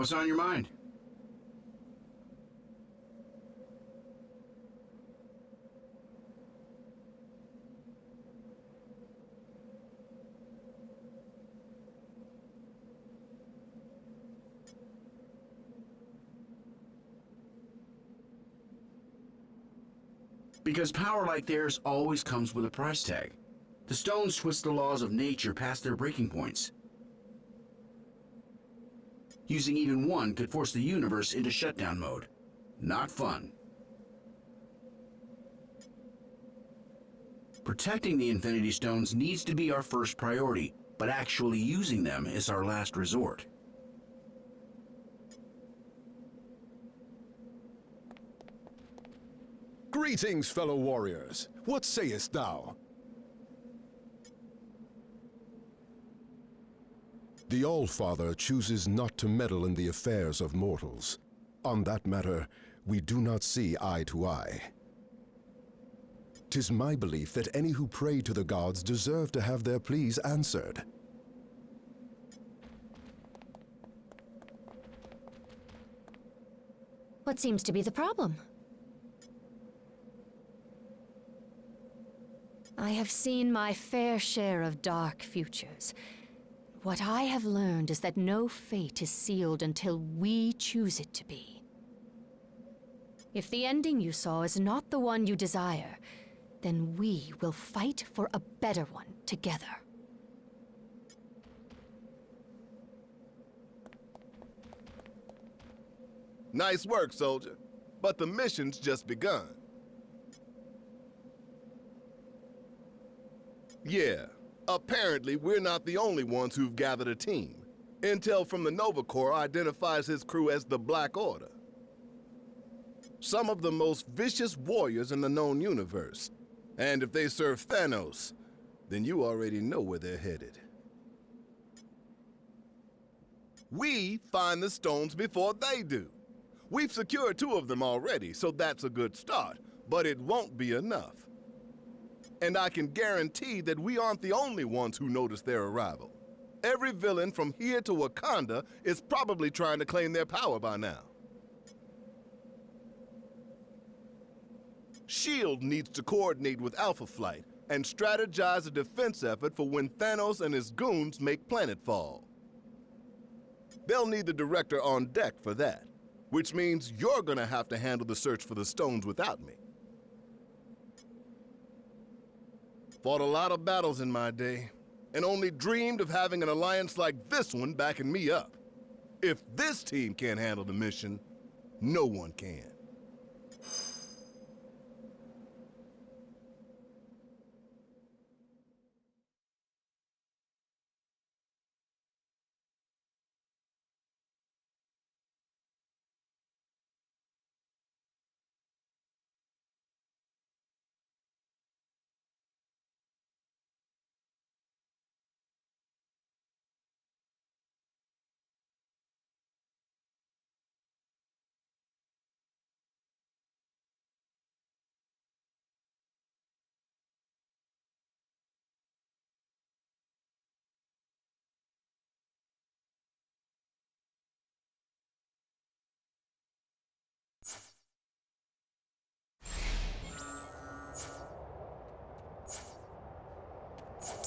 What's on your mind? Because power like theirs always comes with a price tag. The stones twist the laws of nature past their breaking points. Using even one could force the universe into shutdown mode. Not fun. Protecting the Infinity Stones needs to be our first priority, but actually using them is our last resort. Greetings, fellow warriors. What sayest thou? The All-Father chooses not to meddle in the affairs of mortals. On that matter, we do not see eye to eye. 'Tis my belief that any who pray to the gods deserve to have their pleas answered. What seems to be the problem? I have seen my fair share of dark futures. What I have learned is that no fate is sealed until we choose it to be. If the ending you saw is not the one you desire, then we will fight for a better one together. Nice work, soldier. But the mission's just begun. Yeah, apparently we're not the only ones who've gathered a team. Intel from the Nova Corps identifies his crew as the Black Order. Some of the most vicious warriors in the known universe. And if they serve Thanos, then you already know where they're headed. We find the stones before they do. We've secured 2 of them already, so that's a good start, but it won't be enough. And I can guarantee that we aren't the only ones who noticed their arrival. Every villain from here to Wakanda is probably trying to claim their power by now. S.H.I.E.L.D. needs to coordinate with Alpha Flight and strategize a defense effort for when Thanos and his goons make planetfall. They'll need the director on deck for that, which means you're gonna have to handle the search for the stones without me. Fought a lot of battles in my day, and only dreamed of having an alliance like this one backing me up. If this team can't handle the mission, no one can.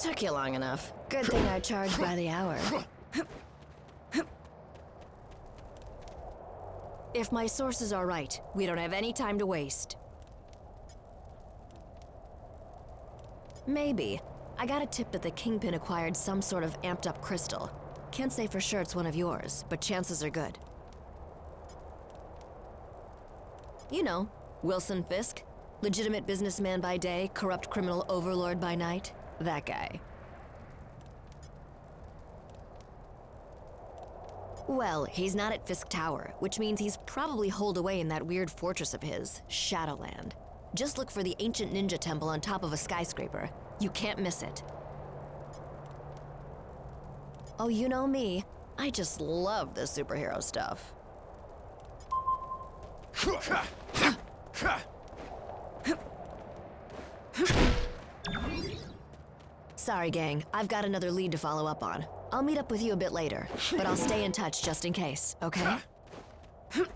Took you long enough. Good thing I charge by the hour. If my sources are right, we don't have any time to waste. Maybe. I got a tip that the Kingpin acquired some sort of amped-up crystal. Can't say for sure it's one of yours, but chances are good. You know, Wilson Fisk. Legitimate businessman by day, corrupt criminal overlord by night. That guy. Well, he's not at Fisk Tower, which means he's probably holed away in that weird fortress of his, Shadowland. Just look for the ancient ninja temple on top of a skyscraper. You can't miss it. Oh, you know me. I just love the superhero stuff. Sorry, gang. I've got another lead to follow up on. I'll meet up with you a bit later, but I'll stay in touch just in case, okay? Oh,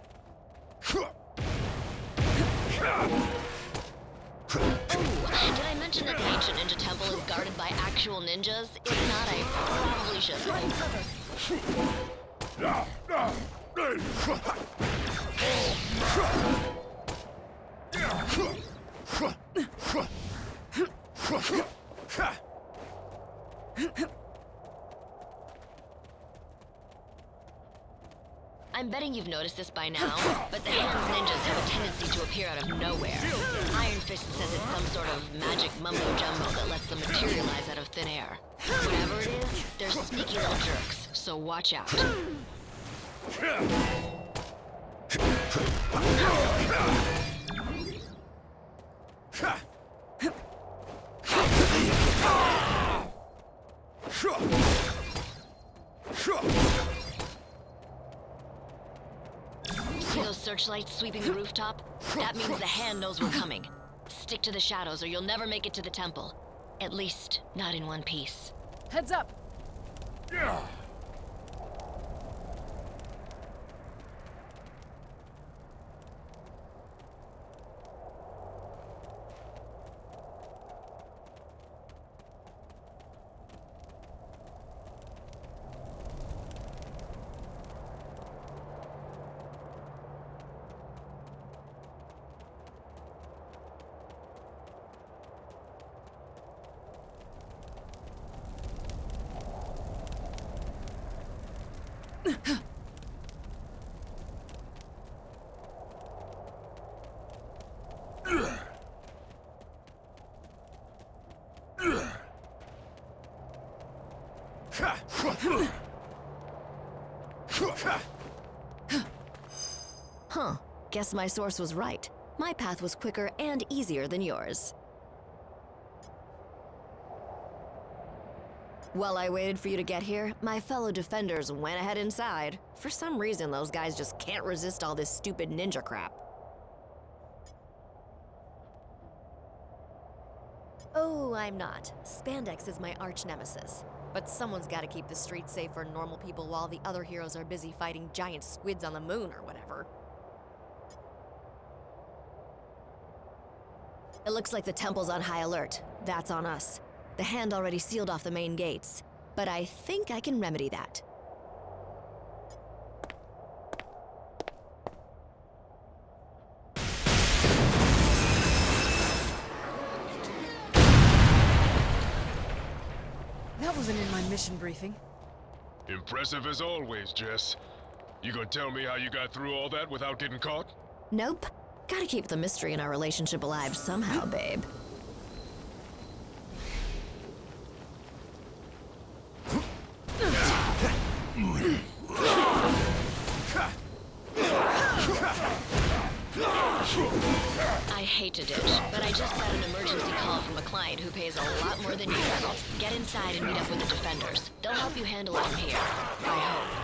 did I mention that the ancient ninja temple is guarded by actual ninjas? If not, I probably should have. I'm betting you've noticed this by now, but the Hands ninjas have a tendency to appear out of nowhere. Iron Fist says it's some sort of magic mumbo-jumbo that lets them materialize out of thin air. Whatever it is, they're sneaky little jerks, so watch out. See those searchlights sweeping the rooftop? That means the Hand knows we're coming. Stick to the shadows or you'll never make it to the temple. At least, not in one piece. Heads up! Huh. Guess my source was right. My path was quicker and easier than yours. While I waited for you to get here, my fellow defenders went ahead inside. For some reason, those guys just can't resist all this stupid ninja crap. Oh, I'm not. Spandex is my arch nemesis. But someone's gotta keep the streets safe for normal people while the other heroes are busy fighting giant squids on the moon or whatever. It looks like the temple's on high alert. That's on us. The Hand already sealed off the main gates, but I think I can remedy that. That wasn't in my mission briefing. Impressive as always, Jess. You gonna tell me how you got through all that without getting caught? Nope. Gotta keep the mystery in our relationship alive somehow, babe. I hate to ditch, but I just got an emergency call from a client who pays a lot more than you. Get inside and meet up with the defenders. They'll help you handle it from here. I hope.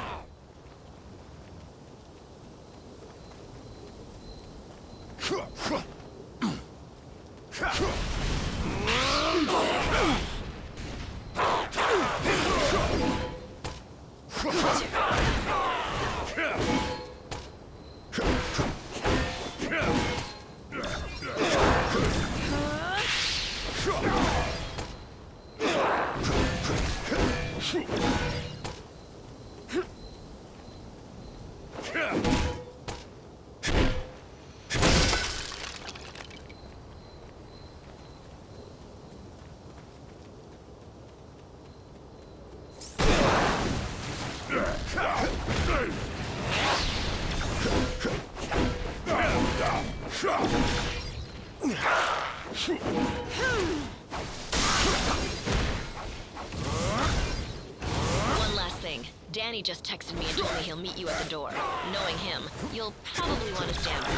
One last thing. Danny just texted me and told me he'll meet you at the door. Knowing him, you'll probably want to stand back.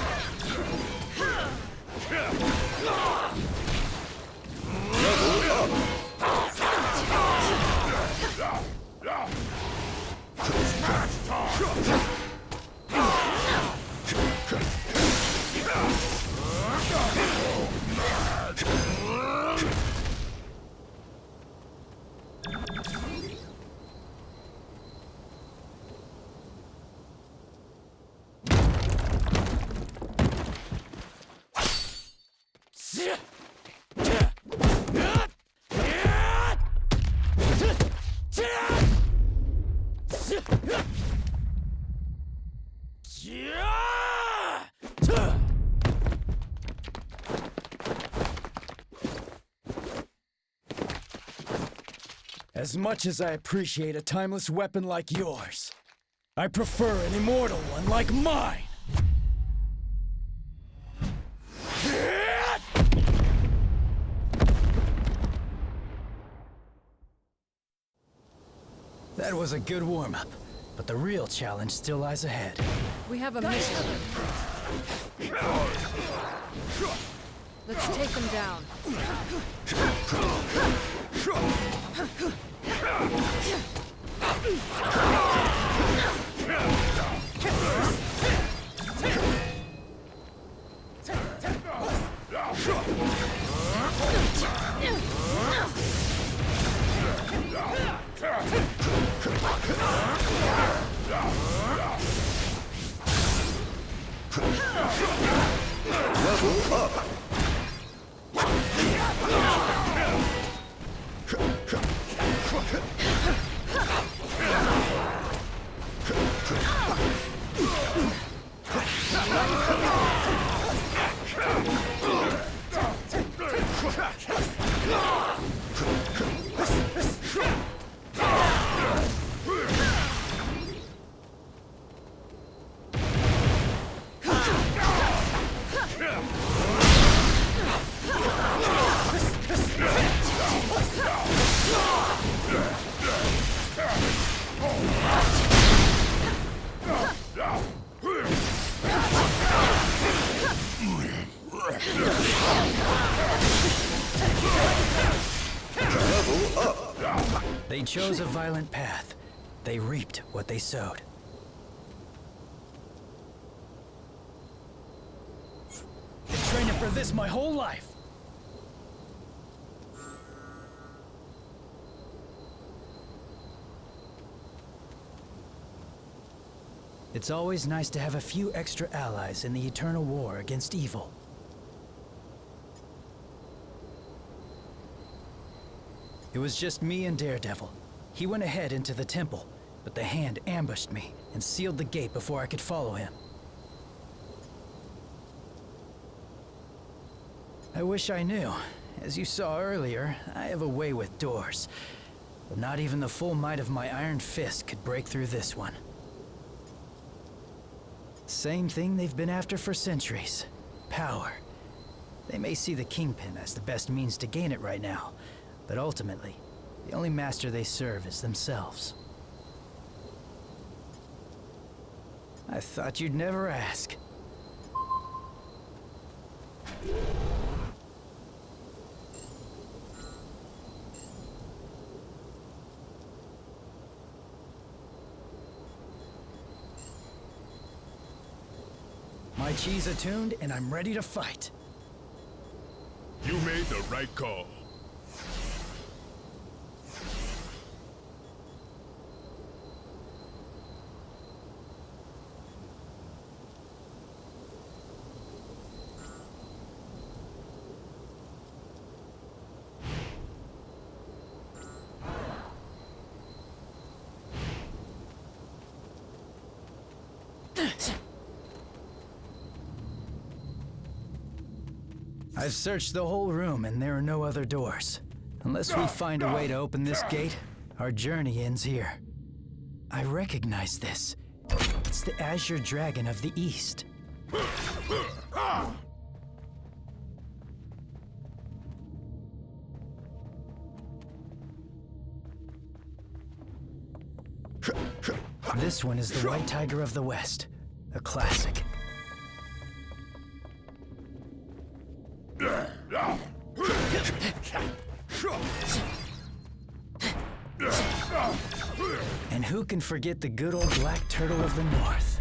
As much as I appreciate a timeless weapon like yours, I prefer an immortal one like mine! That was a good warm-up, but the real challenge still lies ahead. We have a mission. Let's take them down. Level up. They chose a violent path. They reaped what they sowed. Been training for this my whole life. It's always nice to have a few extra allies in the eternal war against evil. It was just me and Daredevil. He went ahead into the temple, but the Hand ambushed me and sealed the gate before I could follow him. I wish I knew. As you saw earlier, I have a way with doors. But not even the full might of my iron fist could break through this one. Same thing they've been after for centuries. Power. They may see the Kingpin as the best means to gain it right now, but ultimately, the only master they serve is themselves. I thought you'd never ask. My chi's attuned, and I'm ready to fight. You made the right call. I've searched the whole room and there are no other doors. Unless we find a way to open this gate, our journey ends here. I recognize this. It's the Azure Dragon of the East. This one is the White Tiger of the West, a classic. And who can forget the good old Black Turtle of the North?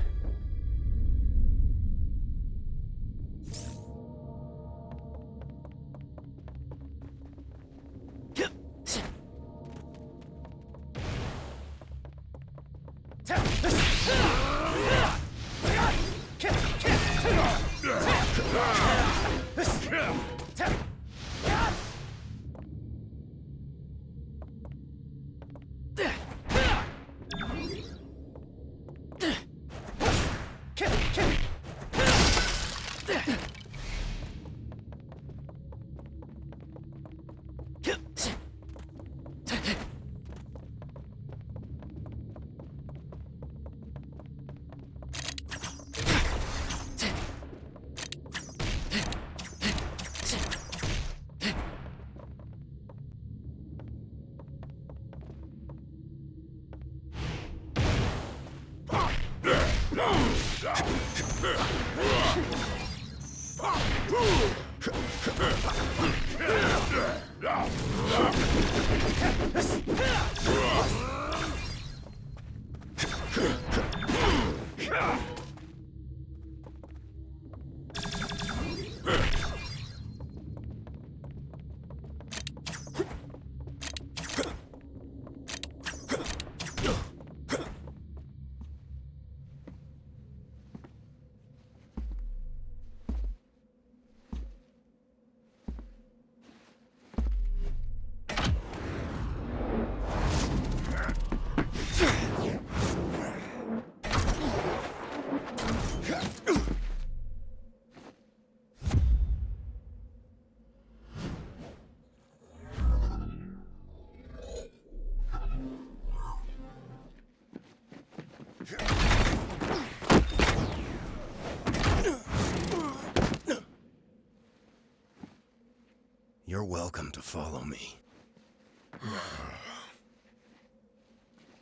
You're welcome to follow me.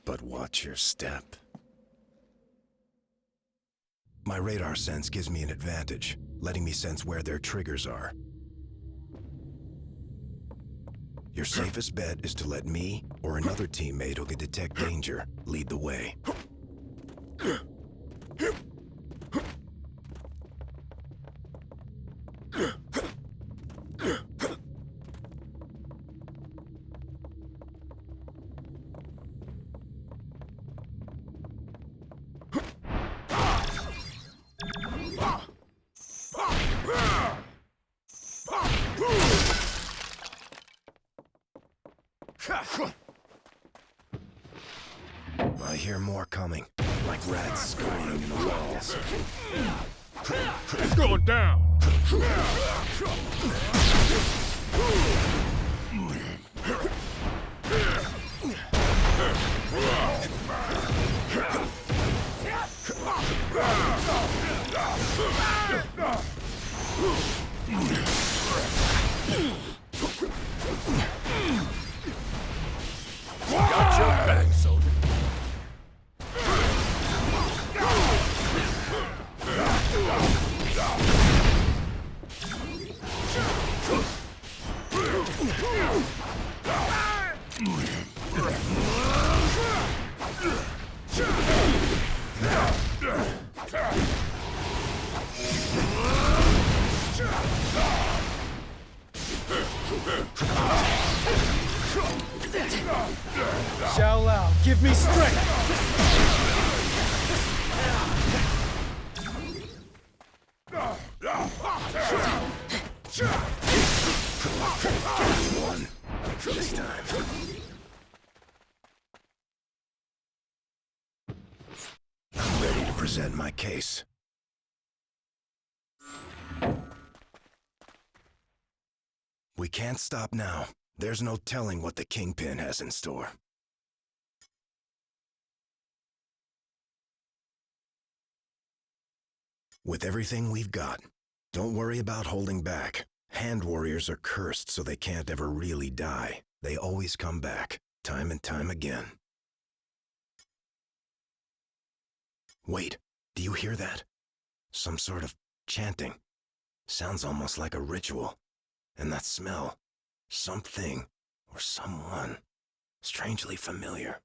But watch your step. My radar sense gives me an advantage, letting me sense where their triggers are. Your safest bet is to let me or another teammate who can detect danger lead the way. I hear more coming, like rats scurrying in the walls. It's going down! Got your back, soldier. Xiao Lao, give me strength! One. This time. I'm ready to present my case. We can't stop now. There's no telling what the Kingpin has in store. With everything we've got, don't worry about holding back. Hand warriors are cursed so they can't ever really die. They always come back, time and time again. Wait, do you hear that? Some sort of chanting. Sounds almost like a ritual. And that smell, something or someone, strangely familiar.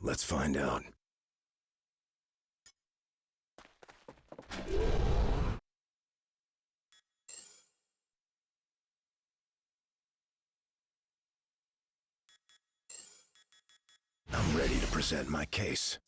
Let's find out. I'm ready to present my case.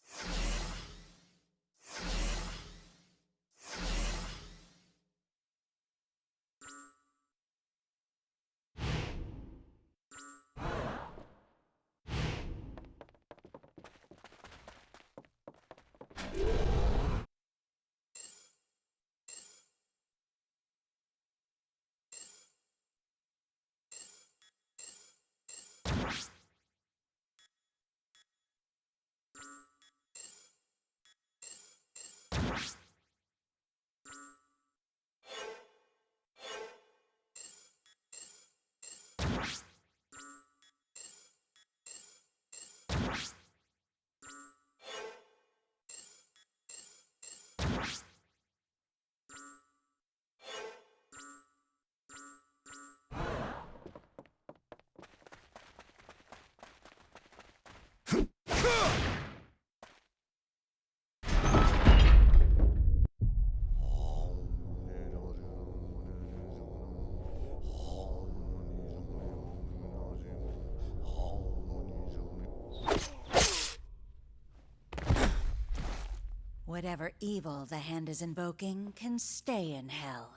Whatever evil the Hand is invoking can stay in hell.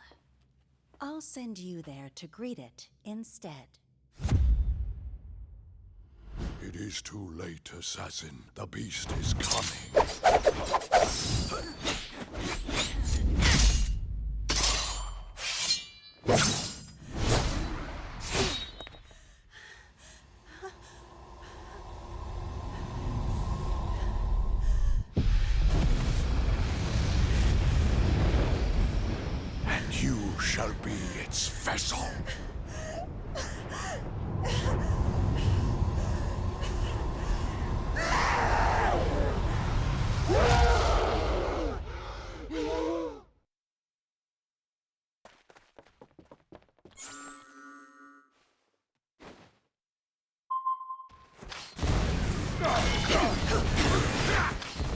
I'll send you there to greet it instead. It is too late, assassin. The beast is coming. And you shall be its vessel.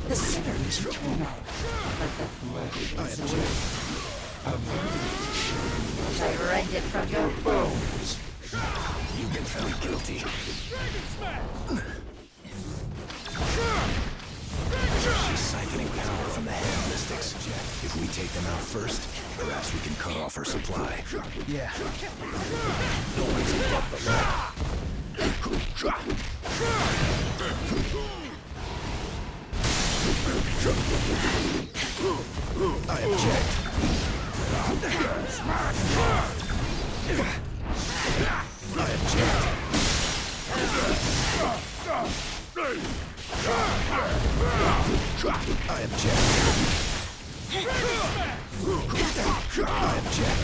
The sinner is eternal, but the blood is away. I rend it from your bones. You've been found guilty. She's siphoning power from the Hand Mystics. If we take them out first, perhaps we can cut off her supply. Yeah. No one's above the law. I object. I object. I object.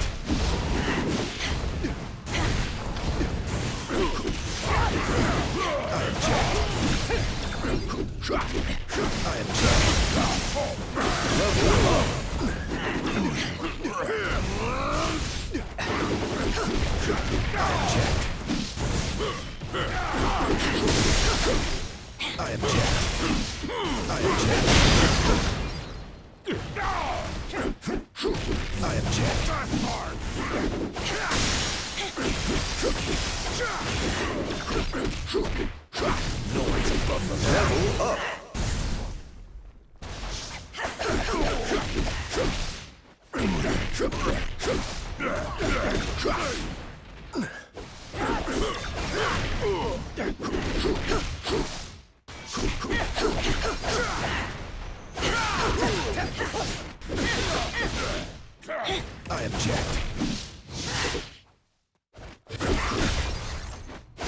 I object.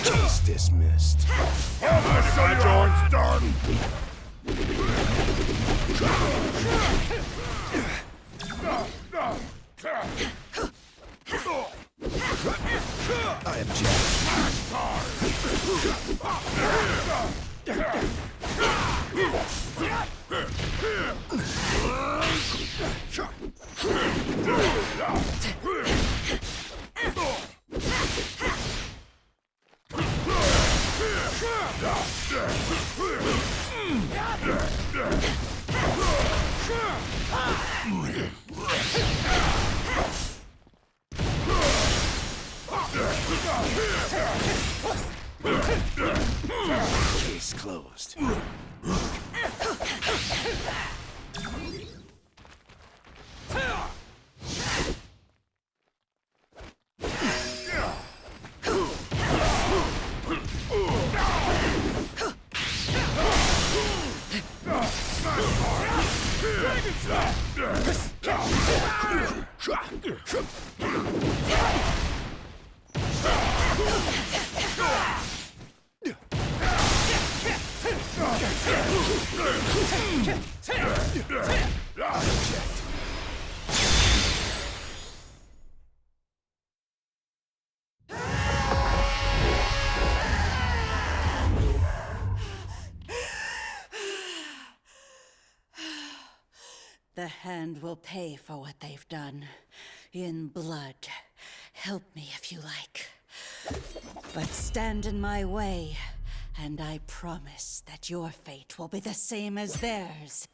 Case dismissed. Homicide John's done! I object. Case closed. The Hand will pay for what they've done. In blood. Help me if you like. But stand in my way, and I promise that your fate will be the same as theirs.